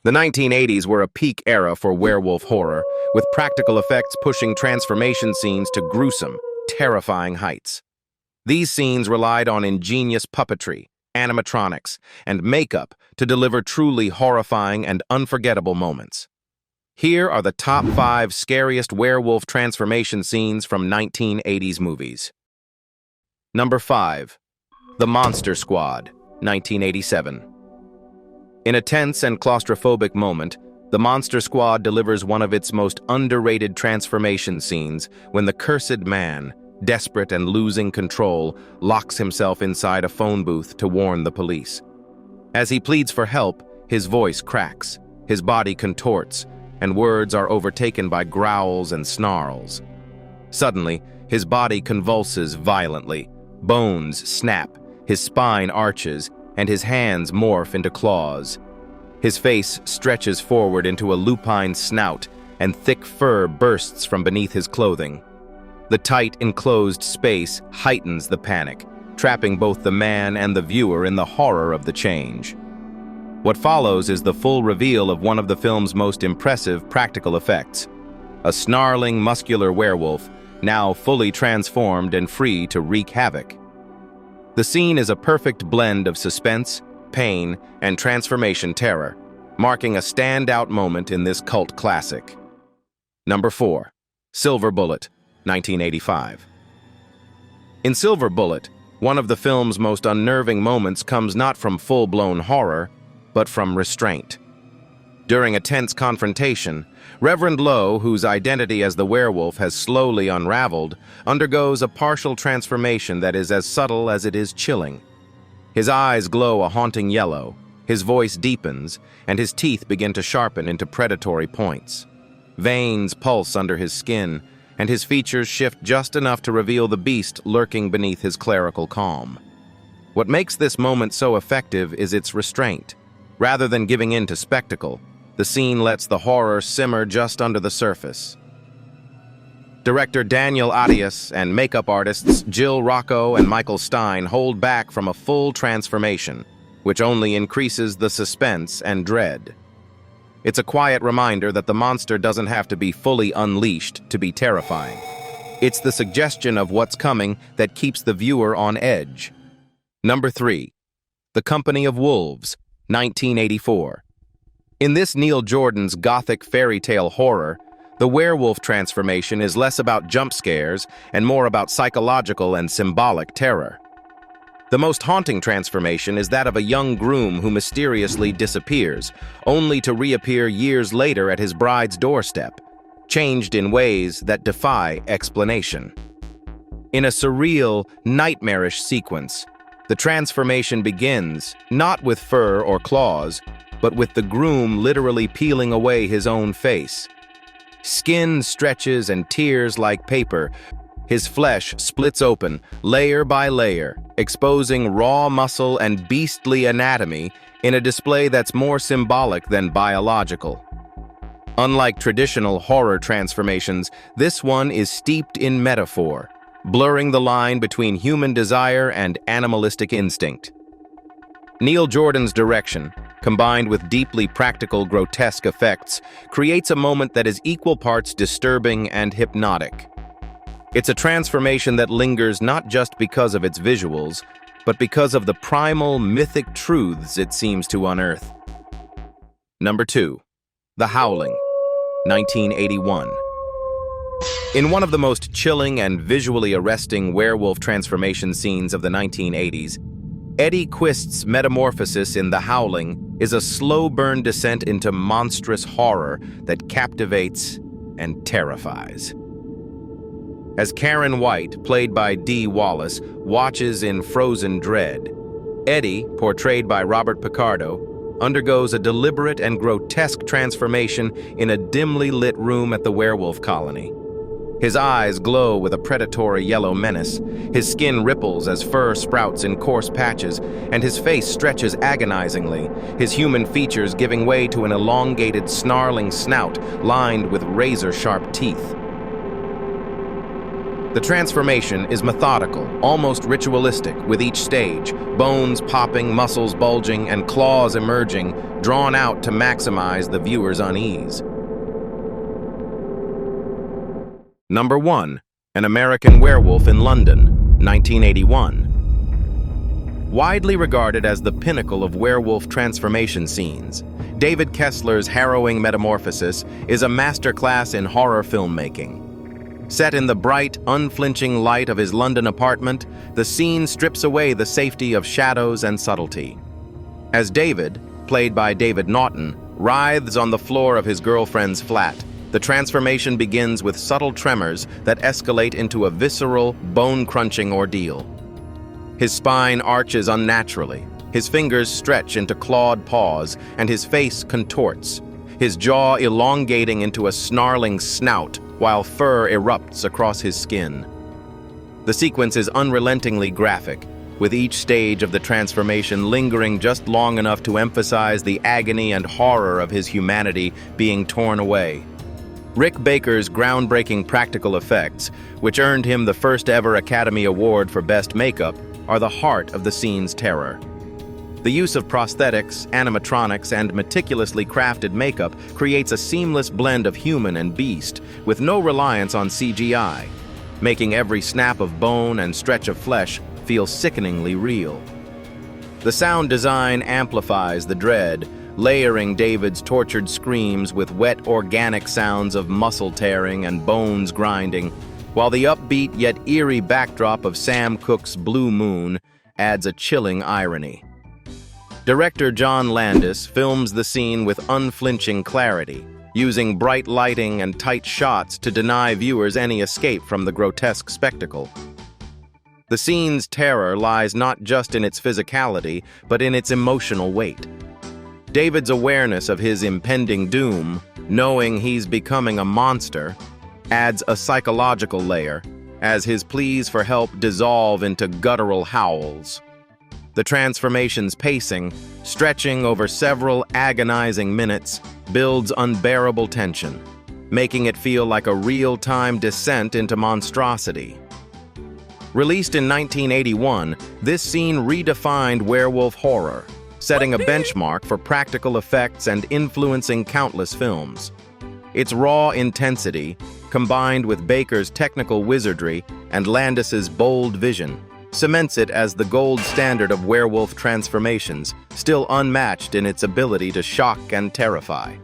The 1980s were a peak era for werewolf horror, with practical effects pushing transformation scenes to gruesome, terrifying heights. These scenes relied on ingenious puppetry, animatronics, and makeup to deliver truly horrifying and unforgettable moments. Here are the top 5 scariest werewolf transformation scenes from 1980s movies. Number 5. The Monster Squad, 1987. In a tense and claustrophobic moment, the Monster Squad delivers one of its most underrated transformation scenes when the cursed man, desperate and losing control, locks himself inside a phone booth to warn the police. As he pleads for help, his voice cracks, his body contorts, and words are overtaken by growls and snarls. Suddenly, his body convulses violently, bones snap, his spine arches, and his hands morph into claws. His face stretches forward into a lupine snout, and thick fur bursts from beneath his clothing. The tight, enclosed space heightens the panic, trapping both the man and the viewer in the horror of the change. What follows is the full reveal of one of the film's most impressive practical effects: a snarling, muscular werewolf, now fully transformed and free to wreak havoc. The scene is a perfect blend of suspense, pain, and transformation terror, marking a standout moment in this cult classic. Number 4. Silver Bullet, 1985. In Silver Bullet, one of the film's most unnerving moments comes not from full-blown horror, but from restraint. During a tense confrontation, Reverend Lowe, whose identity as the werewolf has slowly unraveled, undergoes a partial transformation that is as subtle as it is chilling. His eyes glow a haunting yellow, his voice deepens, and his teeth begin to sharpen into predatory points. Veins pulse under his skin, and his features shift just enough to reveal the beast lurking beneath his clerical calm. What makes this moment so effective is its restraint. Rather than giving in to spectacle, the scene lets the horror simmer just under the surface. Director Daniel Arias and makeup artists Jill Rocco and Michael Stein hold back from a full transformation, which only increases the suspense and dread. It's a quiet reminder that the monster doesn't have to be fully unleashed to be terrifying. It's the suggestion of what's coming that keeps the viewer on edge. Number 3. The Company of Wolves, 1984. In this Neil Jordan's gothic fairy tale horror, the werewolf transformation is less about jump scares and more about psychological and symbolic terror. The most haunting transformation is that of a young groom who mysteriously disappears, only to reappear years later at his bride's doorstep, changed in ways that defy explanation. In a surreal, nightmarish sequence, the transformation begins, not with fur or claws, but with the groom literally peeling away his own face. Skin stretches and tears like paper. His flesh splits open, layer by layer, exposing raw muscle and beastly anatomy in a display that's more symbolic than biological. Unlike traditional horror transformations, this one is steeped in metaphor, blurring the line between human desire and animalistic instinct. Neil Jordan's direction, combined with deeply practical, grotesque effects, creates a moment that is equal parts disturbing and hypnotic. It's a transformation that lingers not just because of its visuals, but because of the primal, mythic truths it seems to unearth. Number 2. The Howling, 1981. In one of the most chilling and visually arresting werewolf transformation scenes of the 1980s, Eddie Quist's metamorphosis in The Howling is a slow-burn descent into monstrous horror that captivates and terrifies. As Karen White, played by Dee Wallace, watches in frozen dread, Eddie, portrayed by Robert Picardo, undergoes a deliberate and grotesque transformation in a dimly lit room at the werewolf colony. His eyes glow with a predatory yellow menace, his skin ripples as fur sprouts in coarse patches, and his face stretches agonizingly, his human features giving way to an elongated, snarling snout lined with razor-sharp teeth. The transformation is methodical, almost ritualistic, with each stage, bones popping, muscles bulging, and claws emerging, drawn out to maximize the viewer's unease. Number 1. An American Werewolf in London, 1981. Widely regarded as the pinnacle of werewolf transformation scenes, David Kessler's harrowing metamorphosis is a masterclass in horror filmmaking. Set in the bright, unflinching light of his London apartment, the scene strips away the safety of shadows and subtlety. As David, played by David Naughton, writhes on the floor of his girlfriend's flat, the transformation begins with subtle tremors that escalate into a visceral, bone-crunching ordeal. His spine arches unnaturally, his fingers stretch into clawed paws, and his face contorts, his jaw elongating into a snarling snout while fur erupts across his skin. The sequence is unrelentingly graphic, with each stage of the transformation lingering just long enough to emphasize the agony and horror of his humanity being torn away. Rick Baker's groundbreaking practical effects, which earned him the first-ever Academy Award for Best Makeup, are the heart of the scene's terror. The use of prosthetics, animatronics, and meticulously crafted makeup creates a seamless blend of human and beast, with no reliance on CGI, making every snap of bone and stretch of flesh feel sickeningly real. The sound design amplifies the dread, layering David's tortured screams with wet, organic sounds of muscle tearing and bones grinding, while the upbeat yet eerie backdrop of Sam Cooke's Blue Moon adds a chilling irony. Director John Landis films the scene with unflinching clarity, using bright lighting and tight shots to deny viewers any escape from the grotesque spectacle. The scene's terror lies not just in its physicality, but in its emotional weight. David's awareness of his impending doom, knowing he's becoming a monster, adds a psychological layer, as his pleas for help dissolve into guttural howls. The transformation's pacing, stretching over several agonizing minutes, builds unbearable tension, making it feel like a real-time descent into monstrosity. Released in 1981, this scene redefined werewolf horror, setting a benchmark for practical effects and influencing countless films. Its raw intensity, combined with Baker's technical wizardry and Landis's bold vision, cements it as the gold standard of werewolf transformations, still unmatched in its ability to shock and terrify.